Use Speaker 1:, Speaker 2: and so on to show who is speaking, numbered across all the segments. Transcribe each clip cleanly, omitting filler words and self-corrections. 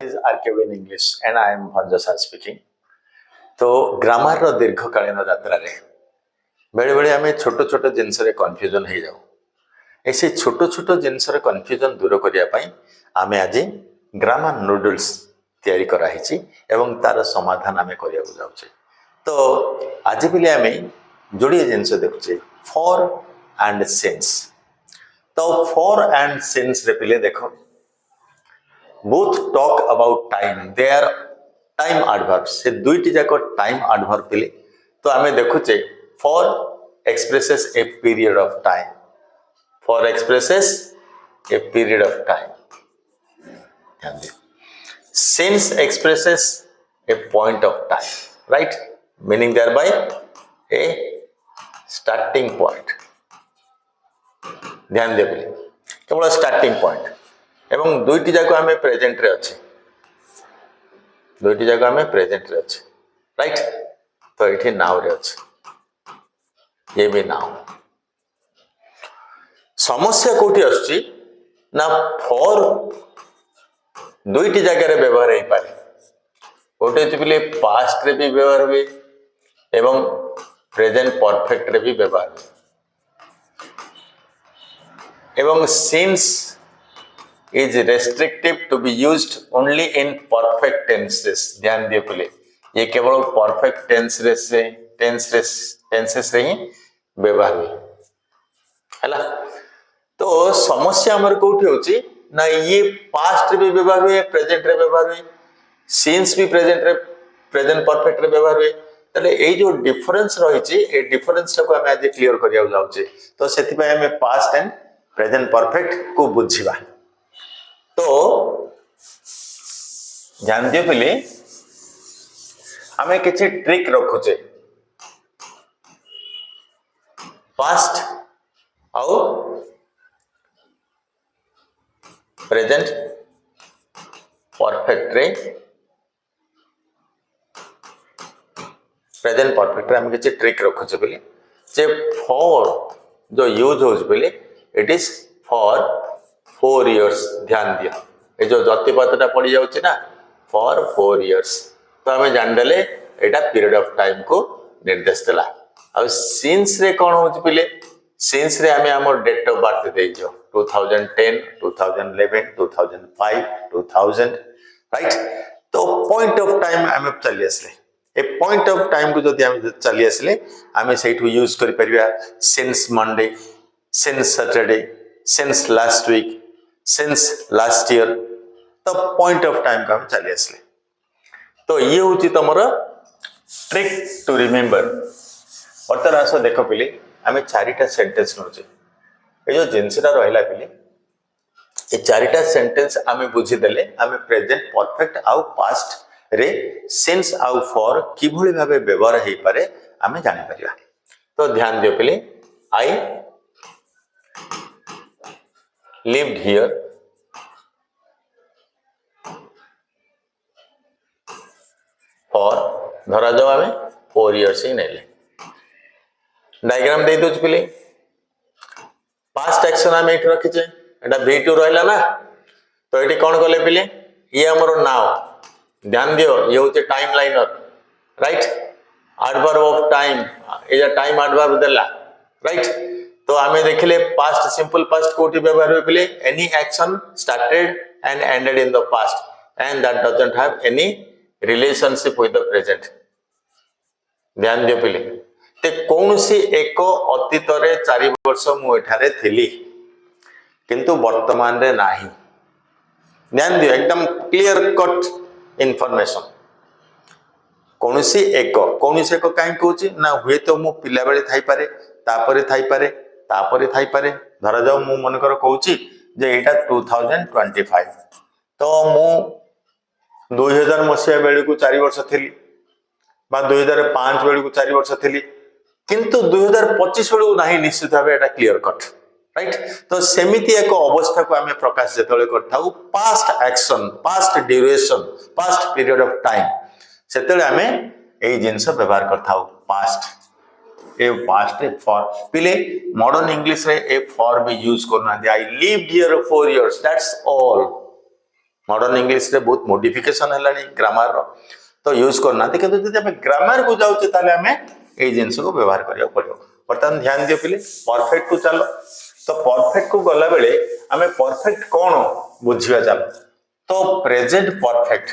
Speaker 1: is RKB in English and I am Bhanjasar speaking. तो grammar रो दीर्घकालीन यात्रा रे बेले बेले आमे छोटो छोटो जिनस रे कन्फ्यूजन हो जाऊ ऐसे छोटो छोटो जिनस रे कन्फ्यूजन दूर करिया पई आमे आज ग्रामर नूडल्स तयारी करा हिची एवं तार समाधान आमे करिया जाउछे। तो आज बेले आमे जोड़िए जिनस देखुचे फॉर एंड सिंस। तो फॉर एंड सिंस रे पिले देखो both talk about time, they are time adverbs। से दुईटी जाक टाइम adverb पिले तो आमे देखुचे for expresses a period of time, for expresses a period of time, since expresses a point of time, right, meaning thereby a starting point। ध्यान दे पिले केवल starting point एवं दुईटी जाक आमे प्रेजेंट रे अच्छे, दुईटी जाक आमे प्रेजेंट रे अच्छे, राइट। तो ये नाउ रे अच्छे, ये भी नाउ। समस्या कोठी आछी ना फॉर दुईटी जगह रे व्यवहार हो पारे, गोटे पिले पास्ट रे भी व्यवहार हुए एवं प्रेजेंट परफेक्ट रे भी व्यवहार हुए एवं since is restrictive to be used only in perfect tenses। ध्यान दिए पिले ये केवल परफेक्ट टेंसेस रे ही व्यवहार हुए हैला। तो समस्या हमर कोठी होची ना ये पास्ट रे भी व्यवहार हुए, प्रेजेंट रे व्यवहार हुए, सिंस भी प्रेजेंट परफेक्ट रे व्यवहार हुए। तले ए जो डिफरेंस रहिची ए डिफरेंस को हम आज क्लियर करिया जाउचे। तो सेति पय हम पास्ट एंड प्रेजेंट परफेक्ट को बुझिबा। तो ध्यान दियो पिले हमें किसी ट्रिक रखुचे पास्ट आउ प्रेजेंट परफेक्ट रे, प्रेजेंट परफेक्ट रे हमें किसी ट्रिक रखुचे पिले जे फॉर जो यूज होज पिले इट इज फॉर 4 years। ध्यान दिया ये जो जतिपदटा पड़ी जाउछि ना फॉर 4 years। तो हमें जान देले एटा पीरियड ऑफ टाइम को निर्देश देला। अब सिंस रे कोन होछि पिले सिंस रे हमें हमर डेट ऑफ बर्थ दे जो 2010 2011 2005 2000, राइट। तो पॉइंट ऑफ टाइम हमें चली आसले ए पॉइंट ऑफ टाइम को जदि हम चली आसले हमें सेठू यूज करि परिबा since Monday, since Saturday, since last week, since last year. तो पॉइंट ऑफ टाइम का हम चली आसले। तो ये हूँ तुम ट्रिक टू रिमेम्बर। बर्तमान आस देख पिले आम 4टा सेंटेंस नौचे ये जो जिनसा रहा पिले ये 4टा सेंटेंस आम बुझीदेले आम प्रेजेंट परफेक्ट आउ पास्ट रे सिंस आउ फॉर किभली भाबे व्यवहार हो पारे आम जानि परिबा। तो ध्यान दियो पिले आई lived here for धरा जाओ आमे 4 years ही नेले। डायग्राम दे दोच पिले पास्ट एक्शन आमे एठ रखिचे एटा V2 रहला ना। तो एठी कोन कले पिले ये हमरो नाउ। ध्यान दियो ये होचे time liner, right. Adverb of time A time adverb देला, राइट। तो आमे देखले पास्ट सिंपल पास्ट कोठी व्यवहार हो पिले any action started and ended in the past and that doesn't have any relationship with the present. ध्यान दियो पिले ते कोनसी एक अतीत रे 4 वर्ष मु एठारे थिली किंतु वर्तमान रे नाही। ध्यान दियो एकदम क्लियर कट इंफॉर्मेशन। कोनसी एक काई कहूची ना हुए तो मु पिला बेले थाई पारे, तापरे थाई पारे, तापरे थाई पारे। धरा जाओ मु मनकर कहूची जे एटा 2025 तो मु 2000 मसिया बेले को 4 वर्ष थिली बा 2005 बेले को 4 वर्ष थिली किंतु 2025 बेले नाही निश्चित भाबे एटा क्लियर कट, राइट। तो सेमिति एक अवस्था को हमें प्रकाश जेतले करथाउ past action, past duration, past period of time सेतले हमें एई जिंस व्यवहार करथाउ पास्ट। ए पास्ट फॉर पिले मॉडर्न इंग्लिश रे ए फॉर भी यूज करना दे। I lived here 4 years, that's all. Modern English रे बहुत मॉडिफिकेशन है ग्रामर रो तो यूज करना किंतु जब आम ग्रामर को जाऊे ताले आम ये जिनस को व्यवहार करा पड़ो। बर्तमान ध्यान दियो पिले परफेक्ट को चलो तो परफेक्ट को गला बेले आम परफेक्ट कौन बुझिया चलो तो प्रेजेंट परफेक्ट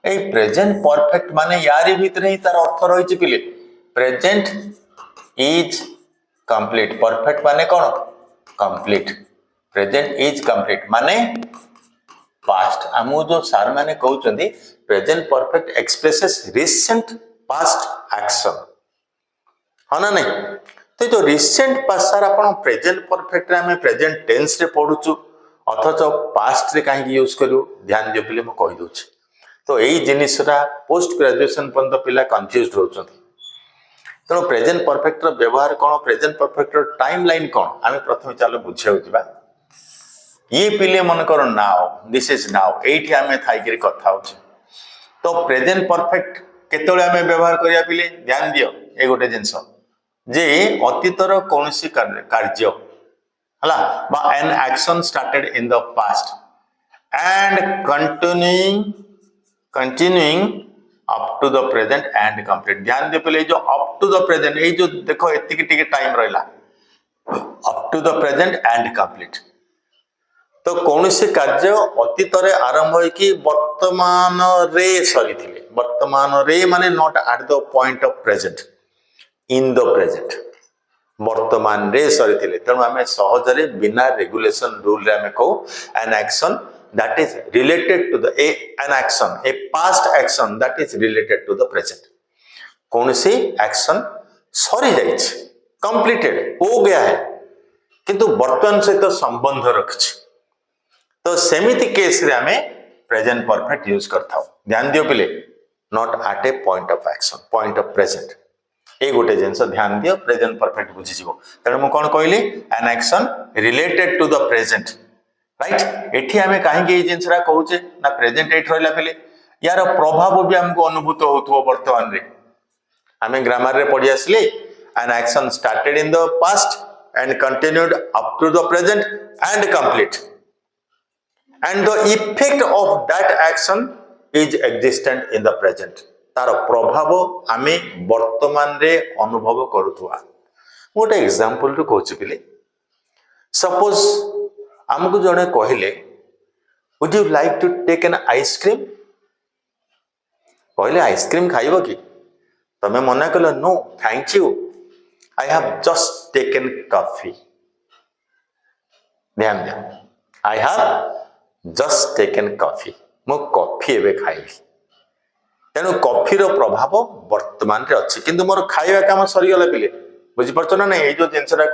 Speaker 1: ए प्रेजेंट परफेक्ट माने यारी भीतर ही तार अर्थ रही पिले प्रेजेंट इज कंप्लीट परफेक्ट माने कौन कंप्लीट प्रेजेंट इज कंप्लीट माने पास्ट आमु जो सार माने कहउचंदी present perfect expresses recent past action हाँ ना नहीं तो जो रिसेंट पास्ट सार अपन प्रेजेंट परफेक्ट रे हमें प्रेजेंट टेंस रे पढुचु अथच पास्ट रे काहे यूज करू ध्यान दियो पिले म कहि दोछि तो यही जिनिसटा पोस्ट ग्रेजुएशन पर्यंत पिला कंफ्यूज्ड होउचंती तेणु प्रेजेंट परफेक्ट रो व्यवहार कौन प्रेजेंट परफेक्ट रो टाइम लाइन कौन आम प्रथम चलो बुझाऊ जा ये पिले मन कर नाउ दिस इज नाउ एठी आमे थाइकरी कथा होछ तो प्रेजेंट परफेक्ट केतोले आमे व्यवहार करिया पिले ध्यान दियो ए गोटे जिंस जे अतीतर कोनसी कार्य हला बा an action started in the past and continuing up to the present and complete ध्यान दियो पहले जो अप टू द प्रेजेंट ये जो देखो एतिकी टिके टाइम रहला up to the present and complete तो कौन से कार्य अतीत रे आरंभ होई कि वर्तमान रे सरी थिले वर्तमान रे माने not at the point of present in the present वर्तमान रे सरी थिले तेणु आम सहज रे बिना रेगुलेशन रूल रे आम कहू an action that is related to the an action a past action that is related to the present कौन सी एक्शन सरी जाइए कंप्लीटेड हो गया है किंतु वर्तमान सहित तो संबंध रखिछ तो सेमिति केस रे आमे प्रेजेंट परफेक्ट यूज करथाओ ध्यान दियो पिले not at a point of action point of present ए गोटे जिनस ध्यान दियो प्रेजेंट परफेक्ट बुझी जीवो तेणु मु कोन कहली an action related to the present right एठी आमे काहे के जिनसरा कहूचे ना प्रेजेंट एठ रहला पले यार प्रभाव भी हमको अनुभूत होथो वर्तमान रे आमे ग्रामर रे पढि आसले an action started in the past and continued up to the present and complete and the effect of that action is existent in the present तार प्रभाव आमे वर्तमान रे अनुभव करूथुआ गोटे एग्जांपल रो कहूची पिले सपोज आमको जड़े कहले would you like to take an ice cream कहले आइसक्रीम खाइब कि तमे मना कल no thank you I have just taken coffee ध्यान दिया I have just taken coffee मो कॉफी एबे खाइली तेणु कॉफी रो प्रभाव वर्तमान रे अछि किंतु मोर खाइबा काम सरी गला पिले बुझि परछो ना ए जो जिंसरा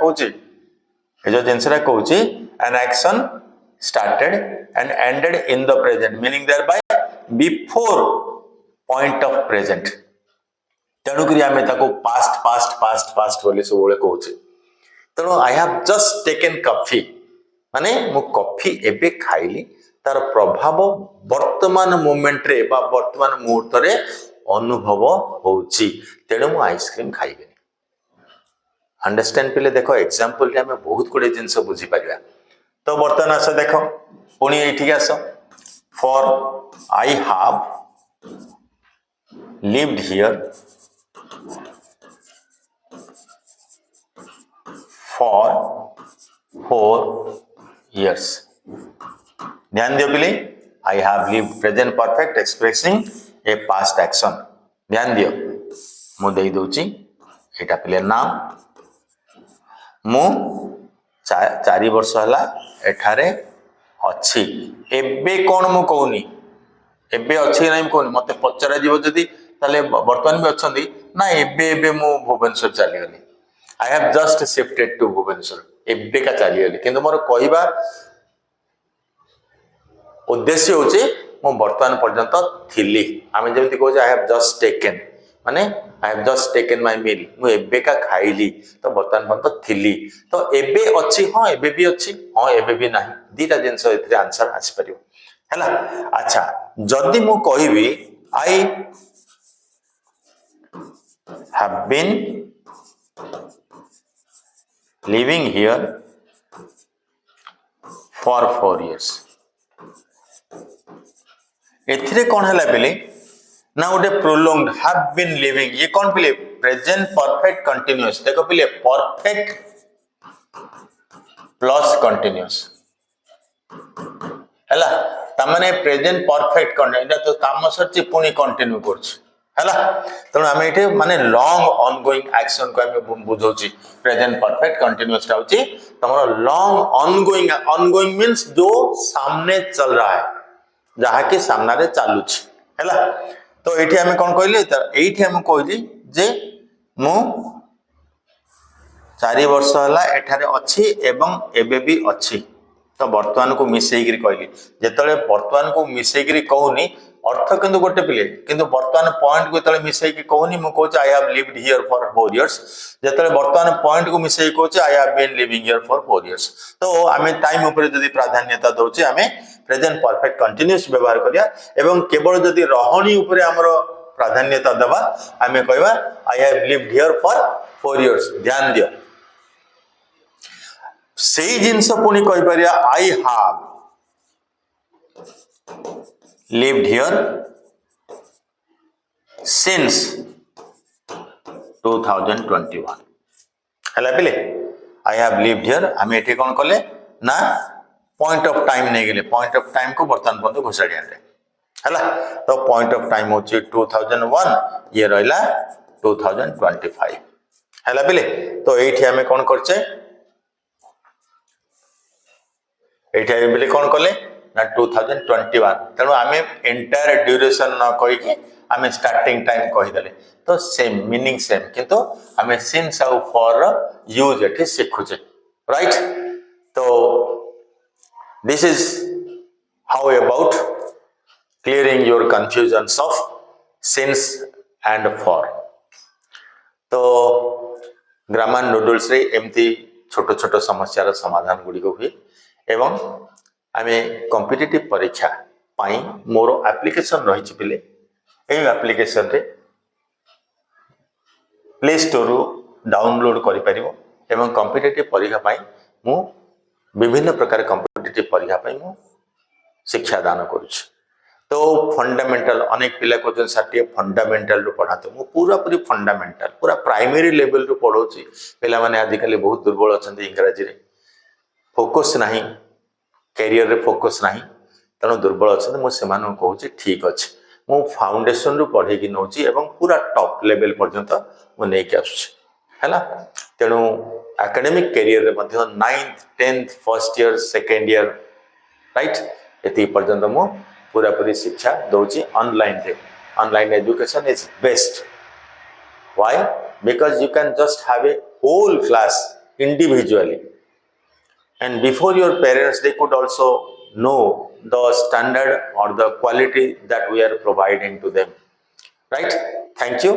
Speaker 1: कहूची an action started and ended in the present meaning thereby before point of present तेणु करी आमे ताको पास्ट बोली सब बोले कहूचे तेणु आई हैव जस्ट टेकन कॉफी माने मु कॉफी एबे खाइली तार प्रभाव वर्तमान मोमेंट रे बा वर्तमान मुहूर्त रे अनुभव होउची तेणु मु आइसक्रीम खाइबे अंडरस्टैंड पिले देखो एग्जांपल रे हमें बहुत गुडे जिंस बुझी पारिबा तो बर्तमान आस देखो पुणी एठी आस for I have lived here for 4 years ध्यान दियो पिले I have lived present perfect expressing a past action ध्यान दियो मु देई दोची एटा पिले नाम मु 4 वर्ष हला एठारे अछि एबे कोन मु कहूनी एबे अछि नै कोन मते पचरा जीव जदी ताले वर्तमान भी अछंदी ना एबे मु भुवनेश्वर चली गली I have just shifted to Bhubaneswar एबे का चली गली किंतु मोर कहिबा उद्देश्य होचे मु वर्तमान पर्यंत थिली आमे जेमति कहू आई हैव जस्ट टेकन माने I have just taken my meal मु एबे का खाइली तो वर्तमान पर्यंत थिली तो एबे अछि हां एबे भी अछि हां एबे भी नाही दीटा जिंस एथरे आंसर आसी परियो हैला अच्छा जदी मु कहिबी I have been living here for 4 years. एथिरे कौन है पिले ना गोटे प्रोलॉन्ग्ड हैव बीन लिविंग ये कौन पिले प्रेजेंट परफेक्ट कंटिन्यूअस देखो पिले परफेक्ट प्लस कंटिन्यूअस हैला तमाने प्रेजेंट परफेक्ट कंटिन्यूअस तो काम सरची पुनी कंटिन्यू करछ हैला तण हम एठे माने लॉन्ग ऑनगोइंग एक्शन को हम बुझौची प्रेजेंट परफेक्ट कंटिन्यूअस टा होची तमरो लॉन्ग ऑनगोइंग मींस जो सामने चल रहा है जहा कि सामना रे चालुछ हैला तो एठी हम कोन कहली त एठी हम कहली जे मु 4 वर्ष हला एठारे अछि एवं एबे भी अछि तो वर्तमान को मिसई गिरी कहली जेतले वर्तमान को मिसई गिरी कहूनी अर्थ किंतु गोटे पिले किंतु वर्तमान पॉइंट को जेतले मिसई की कहूनी मु कहूच I have lived here for 4 years जेतले वर्तमान पॉइंट को मिसई कहूच I have been living here for 4 years तो आमे टाइम ऊपर जदी प्राधान्यता दोचे आमे प्रेजेंट परफेक्ट कंटीन्यूअस व्यवहार करिया एवं केवल जदी रहणी ऊपर हमरो प्राधान्यता देबा आमे कहबा आई have lived here for 4 years ध्यान दियो सेही जिंस पुनी कहि परिया I have lived here since 2021 हला पिले I have lived here हम एठी कोन कले ना पॉइंट ऑफ टाइम नै गेले पॉइंट ऑफ टाइम को वर्तमान बंद घोषाडी आले हला तो पॉइंट ऑफ टाइम होची 2001 ये रहला 2025 हला पिले तो एठी हमें कोन करछे एठी हम पिले कोन कले ना 2021 तेणु आमे एंटायर ड्यूरेशन न कहि कि आमे स्टार्टिंग टाइम कहि देले तो सेम मीनिंग सेम किंतु आमे सिंस आउ फॉर यूज एठी सिखुचे राइट तो this is how about clearing your confusions of since and for तो ग्रामर नूडल्स रे एमती छोट छोट समस्या रा समाधान गुडी को हुए एवं आमे कॉम्पिटिटिव परीक्षा पाई मोर एप्लिकेशन रही पिले ए एप्लिकेशन रे प्ले स्टोर रू डाउनलोड करि परिबो एवं कॉम्पिटिटिव परीक्षा पाई मु विभिन्न प्रकार कॉम्पिटिटिव परीक्षा पाई मु शिक्षा दान करूछ तो फंडामेंटल अनेक पिला को साटिए फंडामेंटल रू पढ़ातो मु पूरा पूरी फंडामेंटल पूरा प्राइमरी लेवल रू पढौची पिला माने आजिकली बहुत दुर्बल अछंती इंग्रजी रे फोकस नाही कैरियर रे फोकस नाही तनो दुर्बल अछन मु सेमान कहूची ठीक अछि मु फाउंडेशन रू पढे कि नौची एवं पूरा टॉप लेवल पर्यंत मु नै के आछी हैला तेनु एकेडमिक कैरियर रे मध्ये 9th 10th first year second year right एती पर्यंत मु पूरा पूरी शिक्षा दोची online education is best why because you can just have a whole class individually and before your parents they could also know the standard or the quality that we are providing to them right thank you